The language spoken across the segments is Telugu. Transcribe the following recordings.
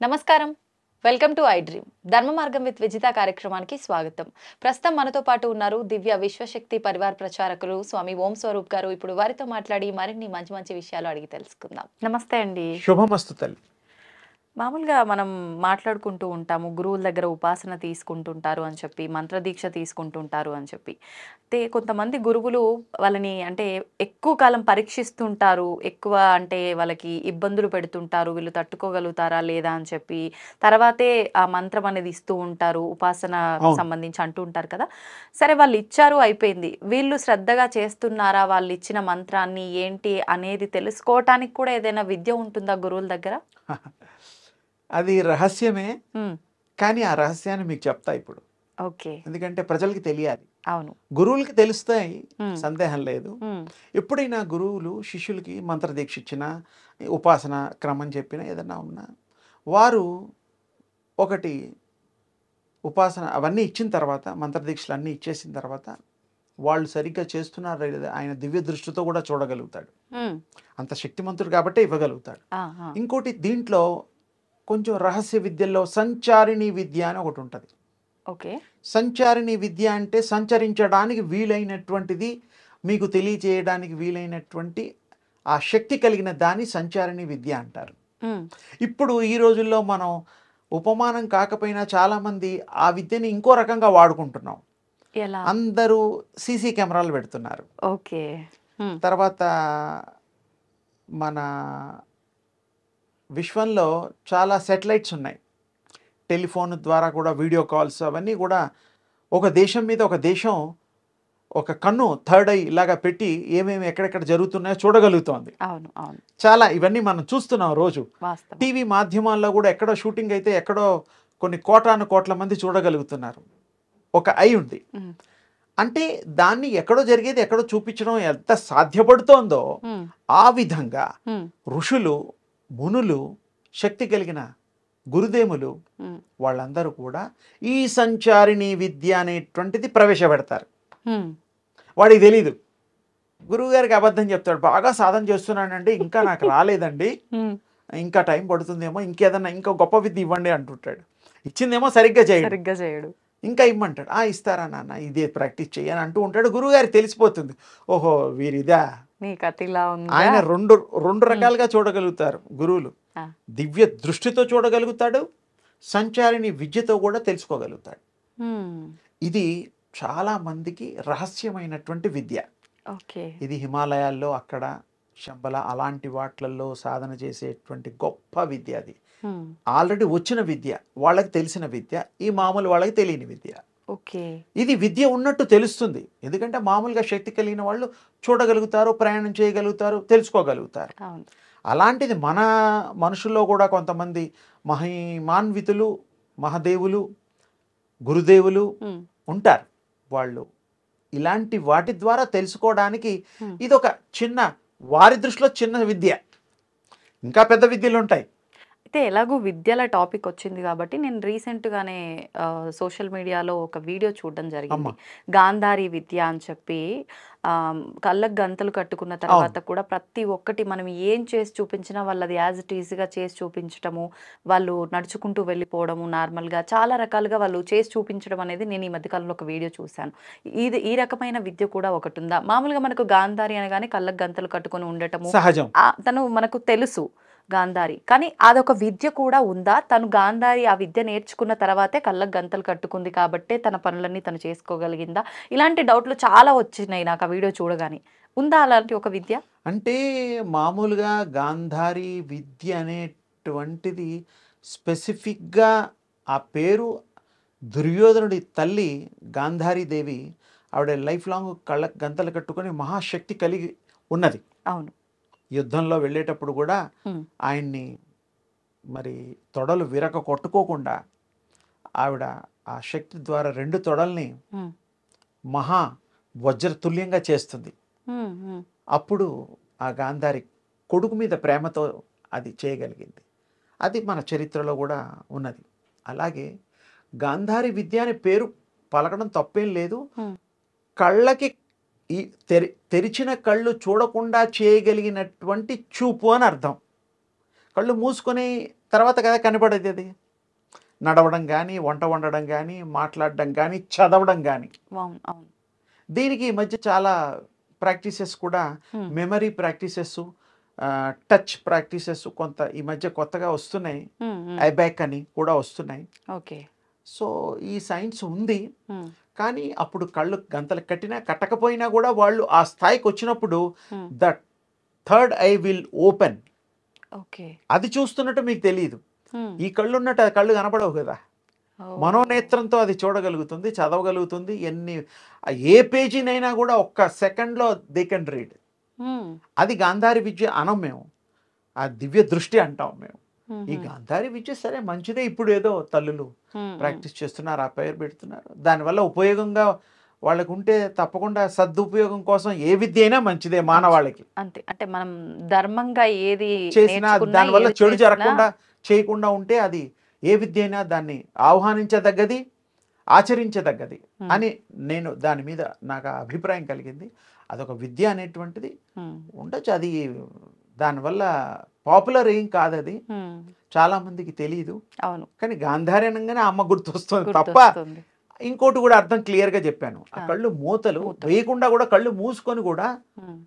నమస్కారం, వెల్కమ్ టు ఐ డ్రీమ్. ధర్మ మార్గం విత్ విజిత కార్యక్రమానికి స్వాగతం. ప్రస్తుతం మనతో పాటు ఉన్నారు దివ్య విశ్వశక్తి పరివార్ ప్రచారకులు స్వామి ఓం స్వరూప్ గారు. ఇప్పుడు వారితో మాట్లాడి మరిన్ని మంచి మంచి విషయాలు అడిగి తెలుసుకుందాం. నమస్తే అండి. శుభమస్తు తల్లి. మామూలుగా మనం మాట్లాడుకుంటూ ఉంటాము, గురువుల దగ్గర ఉపాసన తీసుకుంటుంటారు అని చెప్పి, మంత్రదీక్ష తీసుకుంటుంటారు అని చెప్పి. అయితే కొంతమంది గురువులు వాళ్ళని అంటే ఎక్కువ కాలం పరీక్షిస్తుంటారు, ఎక్కువ అంటే వాళ్ళకి ఇబ్బందులు పెడుతుంటారు, వీళ్ళు తట్టుకోగలుగుతారా లేదా అని చెప్పి తర్వాతే ఆ మంత్రం అనేది ఇస్తూ ఉంటారు, ఉపాసన సంబంధించి అంటూ ఉంటారు కదా. సరే, వాళ్ళు ఇచ్చారు, అయిపోయింది. వీళ్ళు శ్రద్ధగా చేస్తున్నారా వాళ్ళు ఇచ్చిన మంత్రాన్ని ఏంటి అనేది తెలుసుకోవటానికి కూడా ఏదైనా విద్య ఉంటుందా గురువుల దగ్గర? అది రహస్యమే, కానీ ఆ రహస్యాన్ని మీకు చెప్తా ఇప్పుడు. ఓకే. ఎందుకంటే ప్రజలకి తెలియాలి. అవును, గురువులకి తెలుస్తాయి, సందేహం లేదు. ఎప్పుడైనా గురువులు శిష్యులకి మంత్రదీక్ష ఇచ్చిన, ఉపాసన క్రమం చెప్పిన ఏదన్నా ఉన్నా, వారు ఒకటి ఉపాసన అవన్నీ ఇచ్చిన తర్వాత, మంత్రదీక్షలు అన్నీ ఇచ్చేసిన తర్వాత వాళ్ళు సరిగ్గా చేస్తున్నారా లేదా ఆయన దివ్య దృష్టితో కూడా చూడగలుగుతాడు. అంత శక్తిమంతుడు కాబట్టే ఇవ్వగలుగుతాడు. ఇంకోటి దీంట్లో కొంచెం రహస్య విద్యల్లో సంచారిణి విద్య అని ఒకటి ఉంటుంది. ఓకే. సంచారిణి విద్య అంటే సంచరించడానికి వీలైనటువంటిది, మీకు తెలియజేయడానికి వీలైనటువంటి ఆ శక్తి కలిగిన దాన్ని సంచారిణి విద్య అంటారు. ఇప్పుడు ఈ రోజుల్లో మనం ఉపమానం కాకపోయినా చాలామంది ఆ విద్యని ఇంకో రకంగా వాడుకుంటున్నాం. అందరూ సీసీ కెమెరాలు పెడుతున్నారు. ఓకే. తర్వాత మన విశ్వంలో చాలా శాటిలైట్స్ ఉన్నాయి, టెలిఫోన్ ద్వారా కూడా వీడియో కాల్స్, అవన్నీ కూడా ఒక దేశం మీద ఒక దేశం ఒక కన్ను, థర్డ్ ఐ ఇలాగా పెట్టి ఏమేమి ఎక్కడెక్కడ జరుగుతున్నాయో చూడగలుగుతోంది. చాలా ఇవన్నీ మనం చూస్తున్నాం రోజు. టీవీ మాధ్యమాల్లో కూడా ఎక్కడో షూటింగ్ అయితే ఎక్కడో కొన్ని కోట్ల మంది చూడగలుగుతున్నారు. ఒక ఐ ఉంది అంటే దాన్ని ఎక్కడో జరిగేది ఎక్కడో చూపించడం ఎంత సాధ్యపడుతోందో ఆ విధంగా ఋషులు, మునులు, శక్తి కలిగిన గురుదేవులు వాళ్ళందరూ కూడా ఈ సంచారిణి విద్య అనేటువంటిది ప్రవేశపెడతారు. వాడికి తెలీదు, గురువుగారికి అబద్ధం చెప్తాడు, బాగా సాధన చేస్తున్నానండి, ఇంకా నాకు రాలేదండి, ఇంకా టైం పడుతుందేమో, ఇంకేదన్నా ఇంకా గొప్ప విద్య ఇవ్వండి అంటుంటాడు. ఇచ్చిందేమో సరిగ్గా చేయడు, ఇంకా ఇమ్మంటాడు. ఇస్తారా నాన్న, ఇదే ప్రాక్టీస్ చేయని అంటూ ఉంటాడు. గురువుగారికి తెలిసిపోతుంది, ఓహో వీరిదా. ఆయన రెండు రకాలుగా చూడగలుగుతారు గురువులు. దివ్య దృష్టితో చూడగలుగుతాడు, సంచారిణి విద్యతో కూడా తెలుసుకోగలుగుతాడు. ఇది చాలా మందికి రహస్యమైనటువంటి విద్య. ఇది హిమాలయాల్లో అక్కడ శంబల అలాంటి వాట్లలో సాధన చేసేటువంటి గొప్ప విద్య. అది ఆల్రెడీ వచ్చిన విద్య, వాళ్ళకి తెలిసిన విద్య, ఈ మామూలు వాళ్ళకి తెలియని విద్య. ఇది విద్య ఉన్నట్టు తెలుస్తుంది, ఎందుకంటే మామూలుగా శక్తి కలిగిన వాళ్ళు చూడగలుగుతారు, ప్రయాణం చేయగలుగుతారు, తెలుసుకోగలుగుతారు. అలాంటిది మన మనుషుల్లో కూడా కొంతమంది మహిమాన్వితులు, మహాదేవులు, గురుదేవులు ఉంటారు. వాళ్ళు ఇలాంటి వాటి ద్వారా తెలుసుకోవడానికి ఇది ఒక చిన్న, వారి దృష్టిలో చిన్న విద్య. ఇంకా పెద్ద విద్యలు ఉంటాయి. అయితే ఎలాగో విద్యల టాపిక్ వచ్చింది కాబట్టి నేను రీసెంట్గానే సోషల్ మీడియాలో ఒక వీడియో చూడడం జరిగింది. గాంధారి విద్య అని చెప్పి, కళ్ళకు గంతలు కట్టుకున్న తర్వాత కూడా ప్రతి ఒక్కటి మనం ఏం చేసి చూపించినా వాళ్ళు అది యాజ్ ఇట్ ఈజ్గా చేసి చూపించడము, వాళ్ళు నడుచుకుంటూ వెళ్ళిపోవడము, నార్మల్గా చాలా రకాలుగా వాళ్ళు చేసి చూపించడం అనేది నేను ఈ మధ్యకాలంలో ఒక వీడియో చూశాను. ఈ రకమైన విద్య కూడా ఒకటి ఉందా? మామూలుగా మనకు గాంధారి అనగానే కళ్ళకు గంతలు కట్టుకొని ఉండటము సహజం, తను మనకు తెలుసు గాంధారి, కానీ అదొక విద్య కూడా ఉందా? తను గాంధారి ఆ విద్య నేర్చుకున్న తర్వాతే కళ్ళకు గంతలు కట్టుకుంది కాబట్టే తన పనులన్నీ తను చేసుకోగలిగిందా? ఇలాంటి డౌట్లు చాలా వచ్చినాయి నాకు ఆ వీడియో చూడగానే. ఉందా అలాంటి ఒక విద్య? అంటే మామూలుగా గాంధారి విద్య అనేటువంటిది స్పెసిఫిక్గా ఆ పేరు దుర్యోధనుడి తల్లి గాంధారీదేవి, ఆవిడ లైఫ్ లాంగ్ కళ్ళకు గంతలు కట్టుకొని మహాశక్తి కలిగి ఉన్నది. అవును. యుద్ధంలో వెళ్ళేటప్పుడు కూడా ఆయన్ని మరి తొడలు విరక కొట్టుకోకుండా ఆవిడ ఆ శక్తి ద్వారా 2 తొడల్ని మహా వజ్రతుల్యంగా చేస్తుంది. అప్పుడు ఆ గాంధారి కొడుకు మీద ప్రేమతో అది చేయగలిగింది. అది మన చరిత్రలో కూడా ఉన్నది. అలాగే గాంధారి విద్య అనే పేరు పలకడం తప్పేం లేదు. కళ్ళకి ఈ తెరిచిన కళ్ళు చూడకుండా చేయగలిగినటువంటి చూపు అని అర్థం. కళ్ళు మూసుకొని తర్వాత కదా కనపడేది అది. నడవడం కానీ, వంట వండడం కానీ, మాట్లాడడం కానీ, చదవడం కానీ. అవును. అవును. దీనికి ఈ మధ్య చాలా ప్రాక్టీసెస్ కూడా, హ్మ్. మెమరీ ప్రాక్టీసెస్, టచ్ ప్రాక్టీసెస్ కొంత ఈ మధ్య కొత్తగా వస్తున్నాయి. హ్మ్. హ్మ్. ఐబ్యాక్ అని కూడా వస్తున్నాయి. ఓకే. సో ఈ సైన్స్ ఉంది. హ్మ్. కానీ అప్పుడు కళ్ళు గంతలు కట్టినా కట్టకపోయినా కూడా వాళ్ళు ఆ స్థాయికి వచ్చినప్పుడు హ్మ్. The third I will open. Okay. అది చూస్తున్నట్టు మీకు తెలియదు. హ్మ్. ఈ కళ్ళు ఉన్నట్టు ఆ కళ్ళు కనపడవు కదా. ఓహ్! మనోనేత్రంతో అది చూడగలుగుతుంది, చదవగలుగుతుంది. ఏ పేజీనైనా కూడా ఒక్క సెకండ్లో దే కెన్ రీడ్. హ్మ్. అది గాంధారి విద్య అనం మేము. ఆ దివ్య దృష్టి అంటాం మేము. ఈ హుహు. గాంధారి విద్య సరే మంచిదే. ఇప్పుడు ఏదో తల్లులు హ్మ్. హ్మ్. ప్రాక్టీస్ చేస్తున్నారు, ఆ పేరు పెడుతున్నారు. దానివల్ల ఉపయోగంగా వాళ్ళకు ఉంటే తప్పకుండా సదుపయోగం కోసం ఏ విద్య అయినా మంచిదే మంచి మానవాళికి. అంతే. అంటే మనం ధర్మంగా ఏది చేసినా నేర్చుకున్నా, దానివల్ల ఏది చెడు చేసినా జరగకుండా చేయకుండా ఉంటే అది ఏ విద్య అయినా దాన్ని ఆహ్వానించదగ్గది, ఆచరించదగ్గది హ్మ్. అని నేను దాని మీద నాకు ఆ అభిప్రాయం కలిగింది. అదొక విద్య అనేటువంటిది హ్మ్. ఉండొచ్చు. అది దానివల్ల పాపులర్ ఏం కాదది. హ్మ్. చాలామందికి తెలీదు. అవును. కానీ గాంధారి అనంగానే అమ్మ గుర్తొస్తుంది తప్ప గుర్తొస్తుంది. ఇంకోటి కూడా అర్థం క్లియర్‌గా చెప్పాను. ఆ ఆ! కళ్ళు మూతలు మూతలు. వేయకుండా కూడా కళ్ళు మూసుకొని కూడా హ్మ్.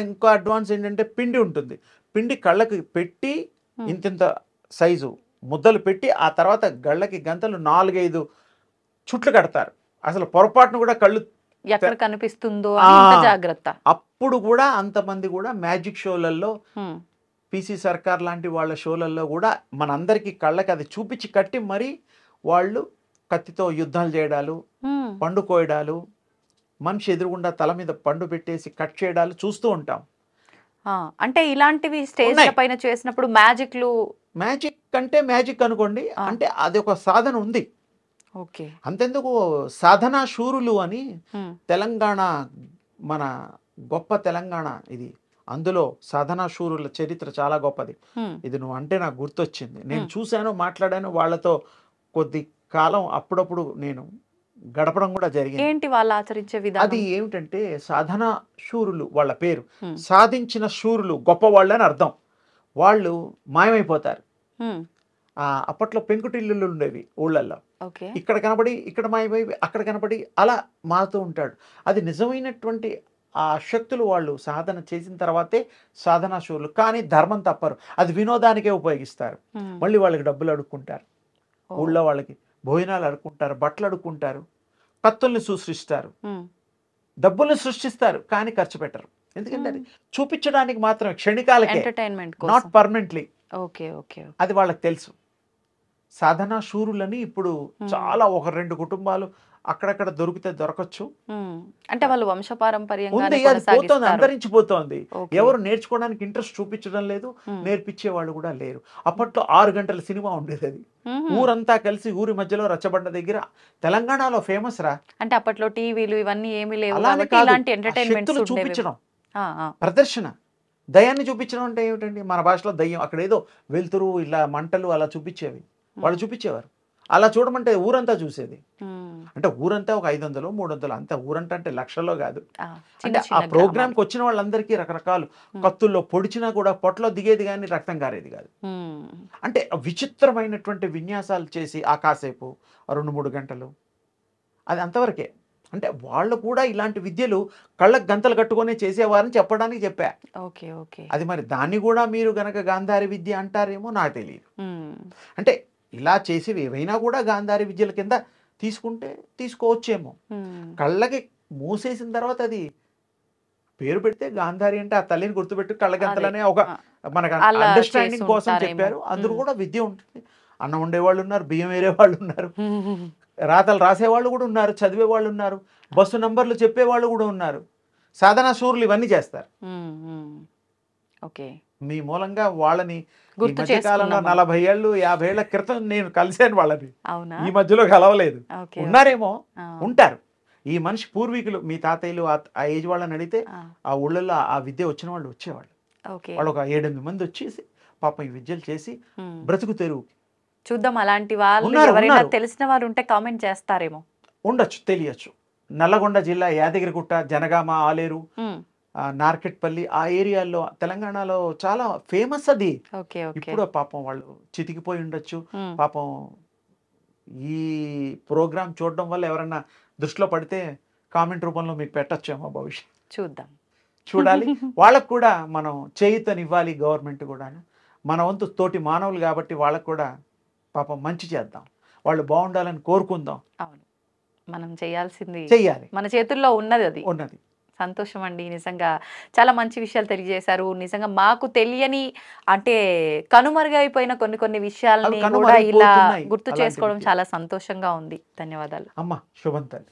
ఇంకో అడ్వాన్స్ ఏంటంటే పిండి ఉంటుంది. పిండి కళ్ళకి పెట్టి హ్మ్. ఇంతింత సైజు ముద్దలు పెట్టి ఆ తర్వాత గళ్ళకి గంతలు 4, 5 చుట్లు కడతారు. అసలు పొరపాటున కూడా కళ్ళు ఎక్కడ కనిపిస్తుందో ఆ! అని ఇంత జాగ్రత్త. అప్పుడు కూడా అంతమంది కూడా మ్యాజిక్ షోలలో, హ్మ్. పీసీ సర్కార్ లాంటి వాళ్ళ షోలలో కూడా మనందరికీ కళ్ళకి అది చూపించి కట్టి మరీ వాళ్ళు కత్తితో యుద్ధాలు చేయడాలు, హ్మ్. పండు కోయడాలు, మనిషి ఎదురుగుండా తల మీద పండు పెట్టేసి కట్ చేయడాలు చూస్తూ ఉంటాం. ఆ! అంటే ఇలాంటివి స్టేజ్‌ల ఉన్నాయి. పైన చేసినప్పుడు మ్యాజిక్‌లు మ్యాజిక్ అంటే మ్యాజిక్ అనుకోండి. ఆ! అంటే అదొక సాధన ఉంది. ఓకే. అంతెందుకు సాధనా శూరులు అని హ్మ్. తెలంగాణ, మన గొప్ప తెలంగాణ ఇది. అందులో సాధనా శూరుల చరిత్ర చాలా గొప్పది. హ్మ్. ఇది నువ్వు అంటే నాకు గుర్తొచ్చింది. నేను హ్మ్. చూశాను, మాట్లాడాను వాళ్ళతో. కొద్ది కాలం అప్పుడప్పుడు నేను గడపడం కూడా జరిగింది. ఏంటి వాళ్ళు ఆచరించే అది విధానం? ఏమిటంటే సాధనా శూరులు వాళ్ళ పేరు. హ్మ్. సాధించిన శూరులు గొప్పవాళ్ళని అర్థం. వాళ్ళు మాయమైపోతారు. హ్మ్. అప్పట్లో పెంకుటిల్లులు ఉండేవి ఊళ్ళల్లో. ఓకే. ఇక్కడ కనబడి, ఇక్కడ మాయమై, అక్కడ కనబడి అలా మారుతూ ఉంటాడు. అది నిజమైనటువంటి ఆ శక్తులు వాళ్ళు సాధన చేసిన తర్వాతే సాధనా శూరులు. కానీ ధర్మం తప్పరు. అది వినోదానికే ఉపయోగిస్తారు. హ్మ్. మళ్ళీ వాళ్ళకి డబ్బులు అడుక్కుంటారు. ఓహ్! ఊళ్ళో వాళ్ళకి భోజనాలు అడుక్కుంటారు, బట్టలు అడుక్కుంటారు, కత్తుల్ని సృష్టిస్తారు, హ్మ్. డబ్బుల్ని సృష్టిస్తారు. కానీ ఖర్చు పెట్టరు. ఎందుకంటే హ్మ్. అది చూపించడానికి మాత్రమే, క్షణికాలకే, ఎంటర్‌టైన్‌మెంట్ నాట్ కోసం. పర్మనెంట్‌లీ. ఓకే. ఓకే. ఓకే. అది వాళ్ళకి తెలుసు. సాధనా శూరులని ఇప్పుడు హ్మ్. చాలా ఒక 2 కుటుంబాలు అక్కడక్కడ దొరికితే దొరకచ్చు. హ్మ్. అంటే వాళ్ళు వంశపారంపర్యంగానే ఉంది. అది పోతోంది, కొనసాగిస్తారు. అంతరించిపోతోంది. ఓకే. ఎవరు నేర్చుకోవడానికి ఇంట్రెస్ట్ చూపించడం లేదు. హ్మ్. నేర్పించేవాళ్ళు కూడా లేరు. హ్మ్. అప్పట్లో 6 గంటల సినిమా ఉండేదది. హుహు. ఊరంతా కలిసి ఊరి మధ్యలో రచ్చబండ దగ్గర. తెలంగాణలో ఫేమస్ రా. అంటే అప్పట్లో టీవీలు ఇవన్నీ ఏమీ లేవు అలా అని కాబట్టి కాదు. ఇలాంటి ఆ ఎంటర్‌టైన్‌మెంట్స్ శక్తులు ఉండేవేమో. చూపించడం, ఆ! ఆ! ప్రదర్శన. దయ్యాన్ని చూపించడం అంటే ఏమిటండి? మన భాషలో దయ్యం. అక్కడేదో వెలుతురు, ఇలా మంటలు అలా చూపించేవి. వాళ్ళు హ్మ్. చూపించేవారు. అలా చూడమంటే ఊరంతా చూసేది. హ్మ్. అంటే ఊరంతా ఒక 500, 300 అంతే. ఊరంతా అంటే లక్షల్లో కాదు. ఆ! చిన్న అంటే ఆ చిన్న గ్రామాలు. ప్రోగ్రామ్‌కి వచ్చిన వాళ్ళందరికీ రకరకాలు హ్మ్. కత్తుల్లో పొడిచినా కూడా పొట్టలో దిగేది గానీ రక్తం కారేది కాదు. హ్మ్. అంటే విచిత్రమైనటువంటి విన్యాసాలు చేసి ఆ కాసేపు 2, 3 గంటలు అది అంతవరకే. అంటే వాళ్ళు కూడా ఇలాంటి విద్యలు కళ్ళకి గంతలు కట్టుకొనే చేసేవారని చెప్పడానికి చెప్పా. ఓకే. ఓకే. అది మరి దాన్ని గూడా మీరు గనక గాంధారి విద్య అంటారేమో నాకు తెలీదు. హ్మ్. అంటే ఇలా చేసేవి ఏవైనా కూడా గాంధారి విద్యల కింద తీసుకుంటే తీసుకోవచ్చేమో. హ్మ్. కళ్ళకి మూసేసిన తర్వాత అది పేరు పెడితే గాంధారి అంటే ఆ తల్లిని గుర్తుపెట్టి అదే. కళ్ళగంతలనే ఒక ఆ! మనకు అలా అండర్‌స్టాండింగ్ కోసం చేసుంటారేమో. చెప్పారు. అందులో హ్మ్. కూడా విద్య ఉంటుంది. అన్నం వండేవాళ్ళున్నారు, బియ్యం ఏరేవాళ్ళున్నారు, రాతలు రాసేవాళ్ళు గూడా ఉన్నారు, చదివేవాళ్ళున్నారు, బస్సు నంబర్‌లు చెప్పేవాళ్ళు గూడా ఉన్నారు. సాధనా శూరులు ఇవన్నీ చేస్తారు. హ్మ్. హ్మ్. ఓకే. మీ మూలంగా వాళ్ళని ఈ గుర్తు మధ్య కాలంలో చేసుకున్నాం మనం. 40 ఏళ్ళు, 50 ఏళ్ల క్రితం నేను కలిసాను వాళ్ళని. అవునా? ఈ మధ్యలో కలవలేదు. ఓకే. ఓకే. ఉన్నారేమో, ఆ! ఉంటారు. ఈ మనిషి పూర్వీకులు మీ తాతయ్యలు ఆ ఏజ్ వాళ్ళని అడిగితే ఆ! ఆ ఊళ్ళల్లో ఆ విద్య వచ్చిన వాళ్ళు వచ్చేవాళ్ళు. ఓకే. వాళ్ళు ఒక 7, 8 మంది వచ్చేసి పాపం ఈ విద్యలు చేసి హ్మ్. బ్రతుకు తెరువు. చూద్దాం అలాంటి వాళ్ళు ఉన్నారు. ఎవరైనా ఉన్నారు. తెలిసిన వారుంటే కామెంట్ చేస్తారేమో. ఉండొచ్చు, తెలియచ్చు. నల్లగొండ జిల్లా యాదగిరిగుట్ట, జనగామ, ఆలేరు, ఉమ్, నార్కెట్పల్లి ఆ ఏరియాల్లో తెలంగాణలో చాలా ఫేమస్ అది. ఓకే ఓకే ఇప్పుడు పాపం వాళ్ళు చితికిపోయి ఉండొచ్చు. ఉమ్, పాపం ఈ ప్రోగ్రామ్ చూడడం వల్ల ఎవరన్నా దృష్టిలో పడితే కామెంట్ రూపంలో మీకు పెట్టచ్చేమో భవిష్యత్. చూద్దాం. చూడాలి. వాళ్ళకు కూడా మనం చేయూతనివ్వాలి, గవర్నమెంట్ కూడాను. మన వంతు తోటి మానవులు కాబట్టి వాళ్ళకు కూడా పాపం మంచి చేద్దాం, వాళ్ళు బాగుండాలని కోరుకుందాం. అవును, మనం చేయాల్సింది చెయ్యాలి, మన చేతుల్లో ఉన్నది అది. ఉన్నది. సంతోషం అండి, నిజంగా చాలా మంచి విషయాలు తెలియజేశారు. నిజంగా మాకు తెలియని అంటే కనుమరుగైపోయిన కొన్ని కొన్ని విషయాల్ని అవి కూడా ఇలా కనుమరుగైపోతున్నాయి గుర్తు అలాంటివి. చేసుకోవడం చాలా సంతోషంగా ఉంది. ధన్యవాదాలు. అమ్మ శుభం తల్లి.